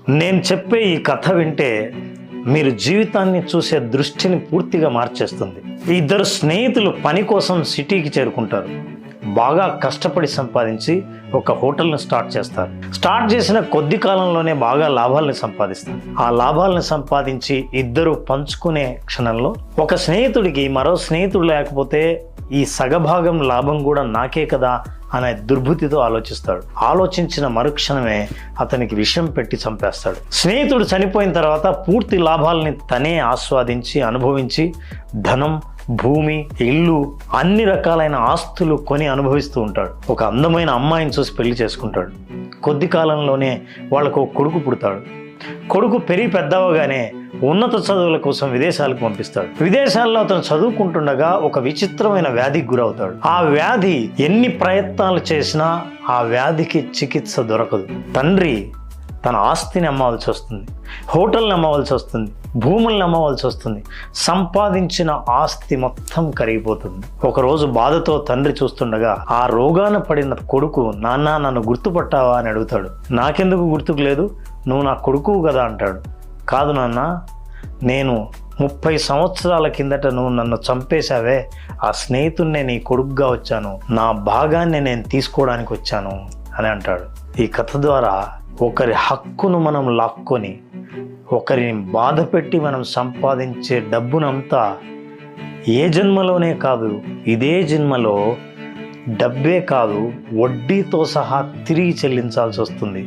నేను చెప్పే ఈ కథ వింటే మీరు జీవితాన్ని చూసే దృష్టిని పూర్తిగా మార్చేస్తుంది. ఇద్దరు స్నేహితులు పని కోసం సిటీకి చేరుకుంటారు. బాగా కష్టపడి సంపాదించి ఒక హోటల్ని స్టార్ట్ చేస్తారు. స్టార్ట్ చేసిన కొద్ది కాలంలోనే బాగా లాభాలను సంపాదిస్తారు. ఆ లాభాలను సంపాదించి ఇద్దరు పంచుకునే క్షణంలో ఒక స్నేహితుడికి మరో స్నేహితుడు లేకపోతే ఈ సగభాగం లాభం కూడా నాకే కదా అనే దుర్బుద్ధితో ఆలోచిస్తాడు. ఆలోచించిన మరుక్షణమే అతనికి విషం పెట్టి చంపేస్తాడు. స్నేహితుడు చనిపోయిన తర్వాత పూర్తి లాభాలని తనే ఆస్వాదించి అనుభవించి ధనం, భూమి, ఇల్లు, అన్ని రకాలైన ఆస్తులు కొని అనుభవిస్తూ ఉంటాడు. ఒక అందమైన అమ్మాయిని చూసి పెళ్లి చేసుకుంటాడు. కొద్ది కాలంలోనే వాళ్ళకు ఒక కొడుకు పుడతాడు. కొడుకు పెరిగి పెద్దవగానే ఉన్నత చదువుల కోసం విదేశాలకు పంపిస్తాడు. విదేశాల్లో అతను చదువుకుంటుండగా ఒక విచిత్రమైన వ్యాధికి గురవుతాడు. ఆ వ్యాధి ఎన్ని ప్రయత్నాలు చేసినా ఆ వ్యాధికి చికిత్స దొరకదు. తండ్రి తన ఆస్తిని అమ్మవలసి వస్తుంది, హోటల్ని అమ్మవలసి వస్తుంది, భూముల్ని అమ్మవలసి వస్తుంది. సంపాదించిన ఆస్తి మొత్తం కరిగిపోతుంది. ఒకరోజు బాధతో తండ్రి చూస్తుండగా ఆ రోగాన పడిన కొడుకు, నాన్న నన్ను గుర్తుపట్టావా అని అడుగుతాడు. నాకెందుకు గుర్తుకు లేదు, నువ్వు నా కొడుకు కదా అంటాడు. కాదు నాన్న, నేను 30 సంవత్సరాల కిందట నువ్వు నన్ను చంపేశావే, ఆ స్నేహితుడినే నీ కొడుకుగా వచ్చాను, నా భాగాన్ని నేను తీసుకోవడానికి వచ్చాను అని అంటాడు. ఈ కథ ద్వారా ఒకరి హక్కును మనం లాక్కొని ఒకరిని బాధ పెట్టి మనం సంపాదించే డబ్బునంతా ఏ జన్మలోనే కాదు, ఇదే జన్మలో డబ్బే కాదు వడ్డీతో సహా తిరిగి చెల్లించాల్సి వస్తుంది.